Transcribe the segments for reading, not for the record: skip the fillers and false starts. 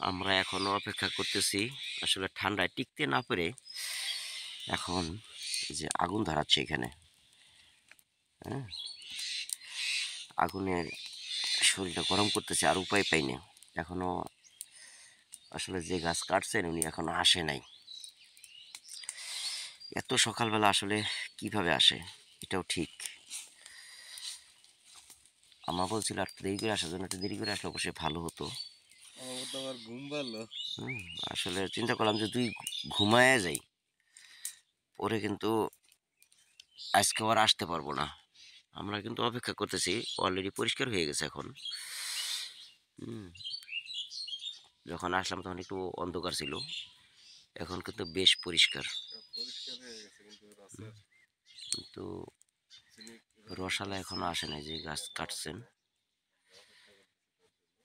আমরা এখনো অপেক্ষা করতেছি। আসলে ঠান্ডায় টিকতে না পেরে এখন এই যে আগুন ধরাচ্ছে এখানে। হ্যাঁ? আগুনের শরীরটা গরম করতেছে আর উপায় পাই না। এখনো আসলে যে গাছ কাটছেন উনি এখনো আসে নাই। এত সকালবেলা আসলে কিভাবে আসে? এটাও ঠিক। আম্মা বলছিল একটু দেরি করে আসার জন্য, একটু দেরি করে আসলে অবশ্যই ভালো হতো। আমার তো আবার ঘুম পারলো। হুম, আসলে চিন্তা করলাম যে তুই ঘুমায়ে যাই, পরে কিন্তু আজকে আর আসতে পারবো না। আমরা কিন্তু অপেক্ষা করতেছি, অলরেডি পরিষ্কার হয়ে গেছে এখন। হুম, যখন আসলাম তখন একটু অন্ধকার ছিল, এখন কিন্তু বেশ পরিষ্কার। পরিষ্কার হয়ে গেছে কিন্তু রসের কিন্তু চিনি রসালা এখনো আসে নাই যে গাছ কাটছেন।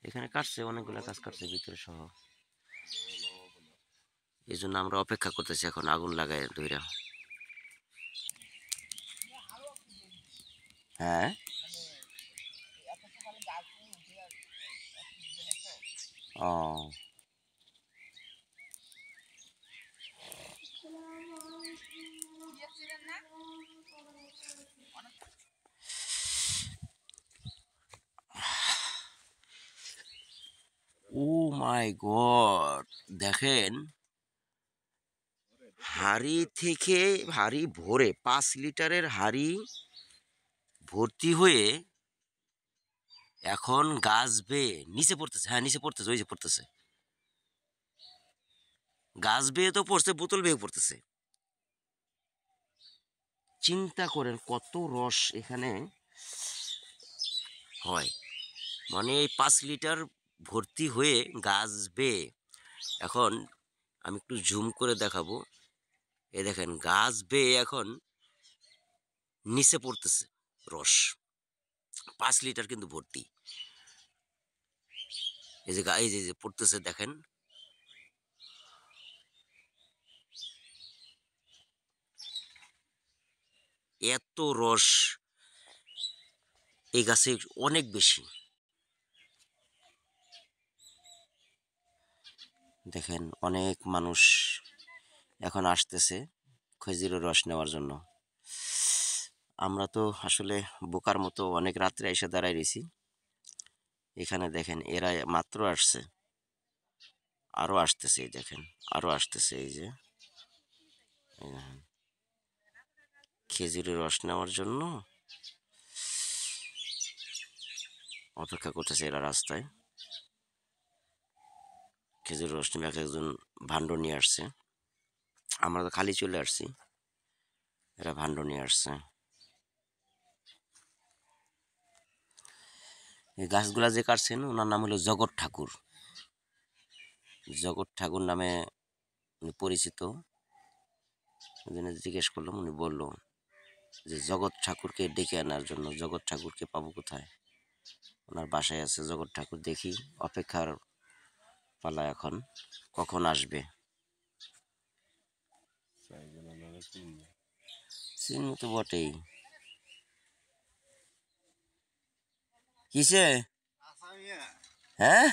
এখানে কাটছে, অনেকগুলো গাছ কাটছে ভিতরে সহ। এই জন্য আমরা অপেক্ষা করতেছি এখন আগুন লাগায় ধইরা। হ্যাঁ, ও ও মাই গড, দেখেন হাড়ি থেকে, হাড়ি ভরে 5 লিটারের হাড়ি ভর্তি হয়ে এখন গাছ বেয়ে নিচে পড়তেছে। হ্যাঁ, নিচে পড়তেছে, ওই যে পড়তেছে, গাছ বেয়ে তো পড়ছে, বোতল বেয়ে পড়তেছে। চিন্তা করেন কত রস এখানে হয়। মানে এই 5 লিটার ভর্তি হয়ে গাছ বেয়ে এখন, আমি একটু জুম করে দেখাবো, এই দেখেন গাছ বেয়ে এখন নিচে পড়তেছে রস। 5 লিটার কিন্তু ভর্তি। এই যে এই যে পড়তেছে দেখেন। এত রস এই গাছে অনেক বেশি। দেখেন অনেক মানুষ এখন আসতেছে খেজুরের রস নেওয়ার জন্য। আমরা তো আসলে বোকার মতো অনেক রাত্রে এসে দাঁড়ায় রয়েছি। এখানে দেখেন এরা মাত্র আসছে, আরো আসতেছে, এই দেখেন আরো আসতেছে। এই যে এই দেখেন, খেজুরের রস নেওয়ার জন্য অপেক্ষা করতেছে এরা রাস্তায়। খেজুরের রস নেবে, এক একজন ভাণ্ড নিয়ে আসছে। আমরা তো খালি চলে আসছি, এরা ভাণ্ড নিয়ে আসছে। এই গাছগুলা যে কাটছেন ওনার নাম হলো জগৎ ঠাকুর। জগৎ ঠাকুর নামে উনি পরিচিত। ওই জন্য জিজ্ঞেস করলাম, উনি বললো যে জগৎ ঠাকুরকে ডেকে আনার জন্য। জগৎ ঠাকুরকে পাবো কোথায়? ওনার বাসায় আছে জগৎ ঠাকুর। দেখি, অপেক্ষার পালা এখন, কখন আসবে। চিহ্ন তো বটেই। কিসে? হ্যাঁ,